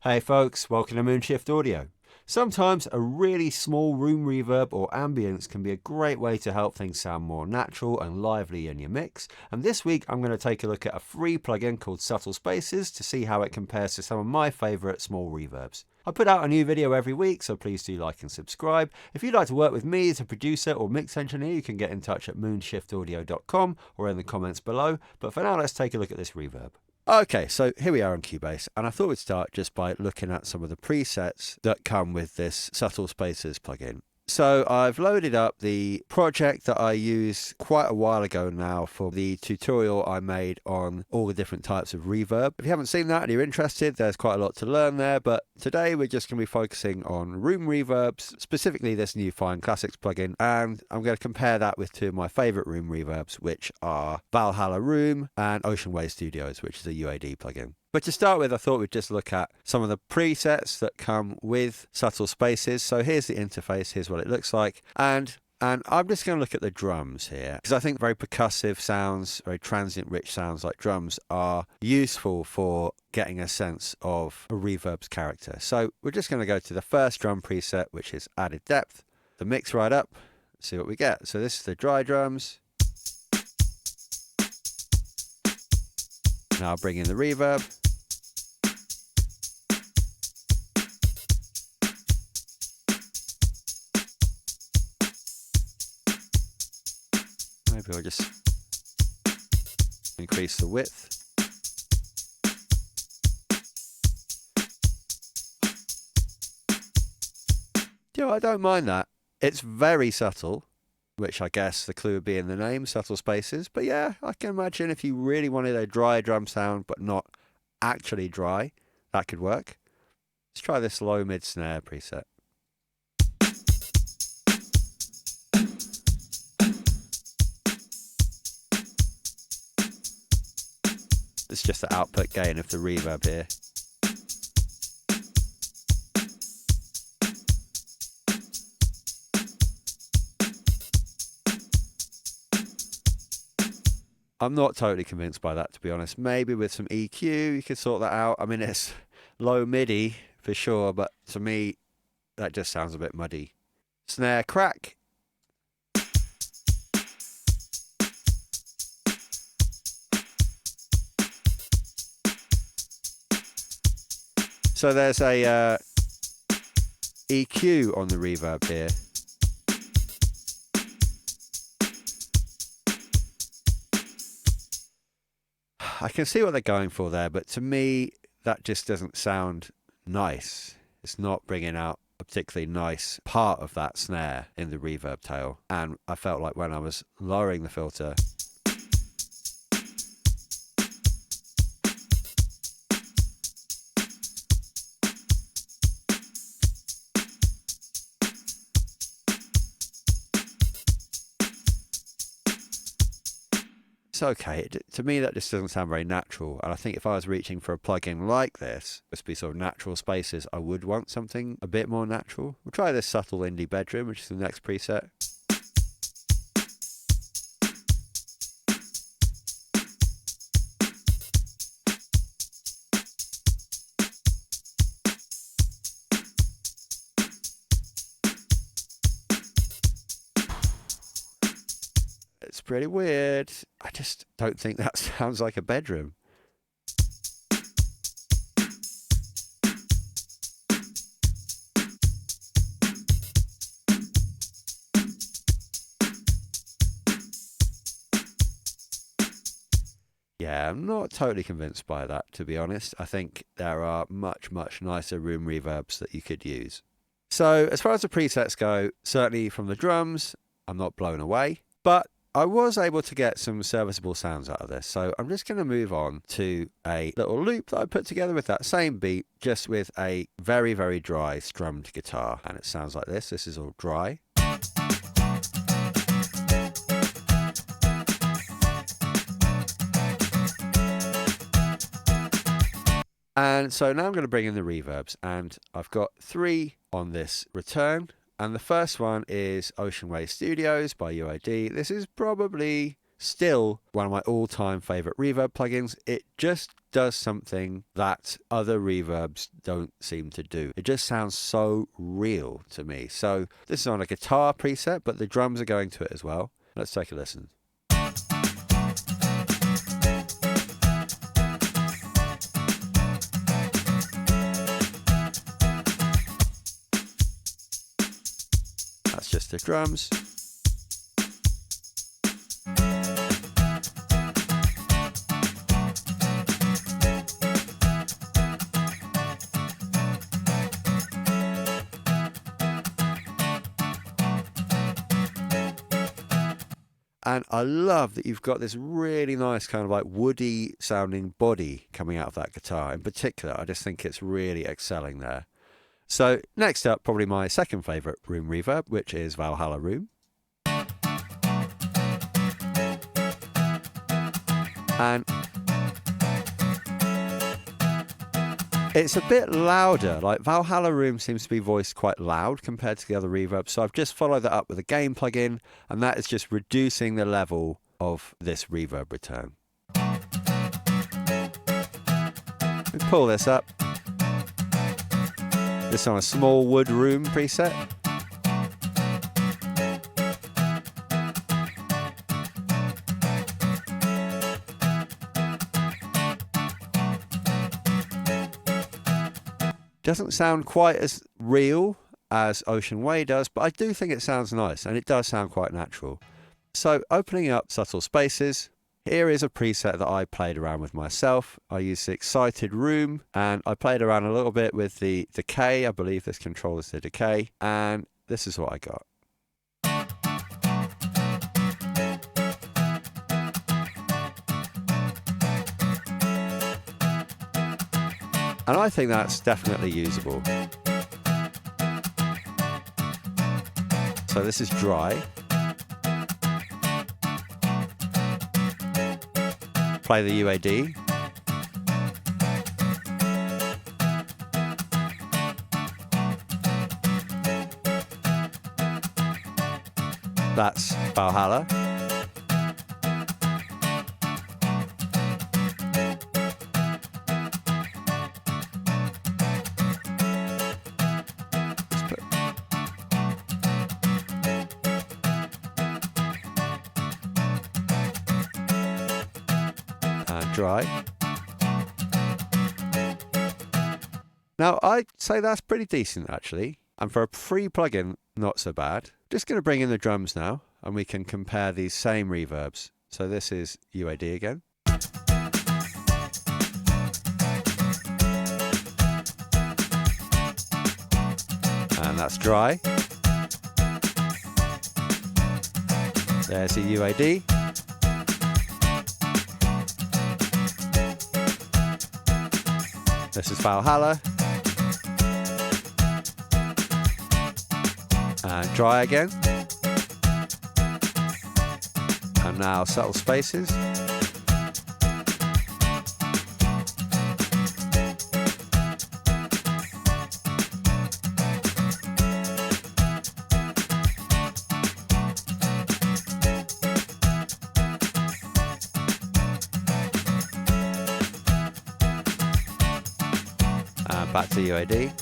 Hey folks, welcome to Moonshift Audio. Sometimes a really small room reverb or ambience can be a great way to help things sound more natural and lively in your mix, and this week I'm going to take a look at a free plugin called Subtle Spaces to see how it compares to some of my favourite small reverbs. I put out a new video every week, so please do like and subscribe. If you'd like to work with me as a producer or mix engineer, you can get in touch at moonshiftaudio.com or in the comments below, but for now let's take a look at this reverb. Okay, so here we are on Cubase, and I thought we'd start just by looking at some of the presets that come with this Subtle Spaces plugin. So I've loaded up the project that I used quite a while ago now for the tutorial I made on all the different types of reverb. If you haven't seen that and you're interested, there's quite a lot to learn there, but today we're just going to be focusing on room reverbs, specifically this new Fine Classics plugin, and I'm going to compare that with two of my favourite room reverbs, which are Valhalla Room and Ocean Wave Studios, which is a UAD plugin. But to start with, I thought we'd just look at some of the presets that come with Subtle Spaces. So here's the interface, here's what it looks like. And I'm just going to look at the drums here, because I think very percussive sounds, very transient rich sounds like drums are useful for getting a sense of a reverb's character. So we're just going to go to the first drum preset, which is Added Depth. The mix right up, see what we get. So this is the dry drums. Now I'll bring in the reverb. Maybe I'll just increase the width. You know, I don't mind that. It's very subtle, which I guess the clue would be in the name, Subtle Spaces. But yeah, I can imagine if you really wanted a dry drum sound, but not actually dry, that could work. Let's try this low mid snare preset. It's just the output gain of the reverb here. I'm not totally convinced by that, to be honest. Maybe with some EQ you could sort that out. I mean, it's low MIDI for sure, but to me that just sounds a bit muddy. Snare crack. So there's a EQ on the reverb here. I can see what they're going for there, but to me that just doesn't sound nice. It's not bringing out a particularly nice part of that snare in the reverb tail, and I felt like when I was lowering the filter, okay, to me that just doesn't sound very natural, and I think if I was reaching for a plugin like this, to be sort of natural spaces, I would want something a bit more natural. We'll try this Subtle Indie Bedroom, which is the next preset. It's pretty weird. I just don't think that sounds like a bedroom. Yeah, I'm not totally convinced by that, to be honest. I think there are much, much nicer room reverbs that you could use. So as far as the presets go, certainly from the drums, I'm not blown away, but I was able to get some serviceable sounds out of this. So I'm just going to move on to a little loop that I put together with that same beat, just with a very, very dry strummed guitar. And it sounds like this. This is all dry. And so now I'm going to bring in the reverbs, and I've got 3 on this return. And the first one is Ocean Wave Studios by UAD. This is probably still one of my all-time favorite reverb plugins. It just does something that other reverbs don't seem to do. It just sounds so real to me. So this is on a guitar preset, but the drums are going to it as well. Let's take a listen. That's just the drums. And I love that you've got this really nice kind of like woody sounding body coming out of that guitar. In particular, I just think it's really excelling there. So next up, probably my second favourite room reverb, which is Valhalla Room. And it's a bit louder. Like Valhalla Room seems to be voiced quite loud compared to the other reverbs. So I've just followed that up with a gain plugin, and that is just reducing the level of this reverb return. We pull this up. This on a small wood room preset. Doesn't sound quite as real as Ocean Way does, but I do think it sounds nice, and it does sound quite natural. So opening up subtle spaces, here is a preset that I played around with myself. I used the Excited Room, and I played around a little bit with the decay. I believe this controls the decay, and this is what I got. And I think that's definitely usable. So this is dry. Play the UAD. That's Valhalla. Dry. Now I'd say that's pretty decent actually, and for a free plugin, not so bad. Just going to bring in the drums now, and we can compare these same reverbs. So this is UAD again. And that's dry. There's the UAD. This is Valhalla. And dry again. And now subtle spaces. Back to UAD.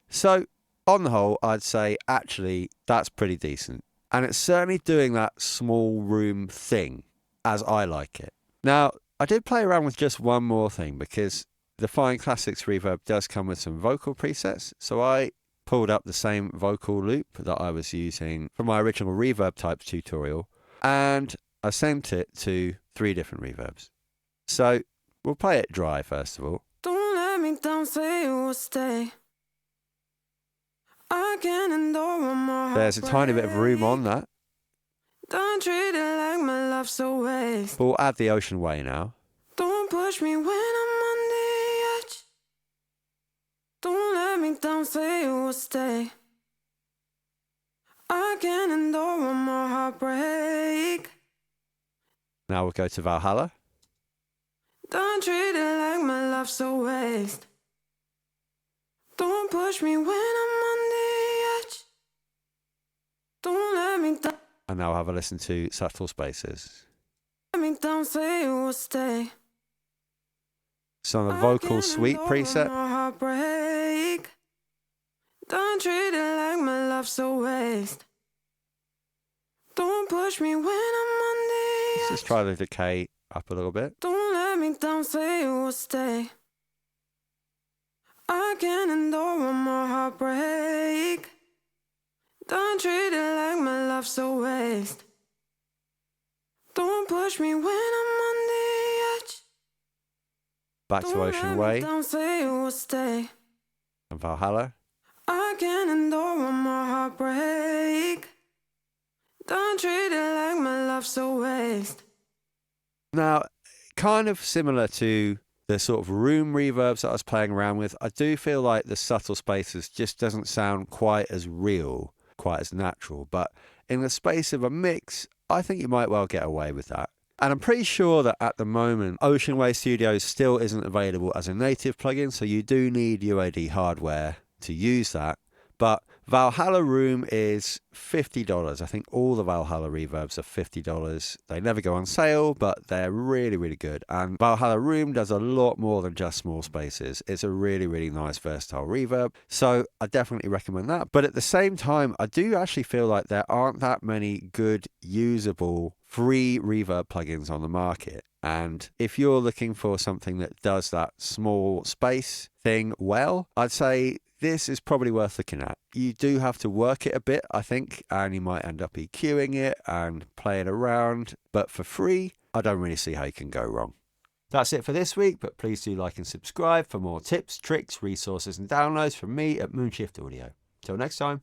So on the whole, I'd say actually that's pretty decent, and it's certainly doing that small room thing as I like it. Now I did play around with just one more thing, because the Fine Classics reverb does come with some vocal presets, so I pulled up the same vocal loop that I was using for my original reverb types tutorial, and I sent it to 3 different reverbs. So we'll play it dry first of all. Don't say you will stay. I can endure one more. There's a tiny bit of room on that. Don't treat it like my love's a waste. We'll add the Ocean Way now. Don't push me when I'm on the edge. Don't let me down, say you will stay. I can endure one more heartbreak. Now we'll go to Valhalla. Don't treat it like my love's a waste. Don't push me when I'm on the edge. Don't let me down. And now have a listen to Subtle Spaces. Let me down, say you will stay. It's on the Vocal Suite preset. Heartbreak. Don't treat it like my love's a waste. Don't push me when I'm on the Let's just try the decay up a little bit. Don't let me down, say you will stay. I can't endure one more heartbreak. Don't treat it like my love's a waste. Don't push me when I'm on the edge. Back to Ocean Way Don't say you will stay. and Valhalla. I can't endure one more heartbreak. Don't treat it like my love's a waste. Now, kind of similar to the sort of room reverbs that I was playing around with, I do feel like the Subtle Spaces just doesn't sound quite as real, quite as natural. But in the space of a mix, I think you might well get away with that. And I'm pretty sure that at the moment, Ocean Way Studio still isn't available as a native plugin, so you do need UAD hardware to use that. But Valhalla Room is $50. I think all the Valhalla reverbs are $50. They never go on sale, but they're really, really good. And Valhalla Room does a lot more than just small spaces. It's a really, really nice, versatile reverb. So I definitely recommend that. But at the same time, I do actually feel like there aren't that many good, usable, free reverb plugins on the market. And if you're looking for something that does that small space thing well, I'd say this is probably worth looking at. You do have to work it a bit, I think, and you might end up EQing it and playing around. But for free, I don't really see how you can go wrong. That's it for this week, but please do like and subscribe for more tips, tricks, resources and downloads from me at Moonshift Audio. Till next time.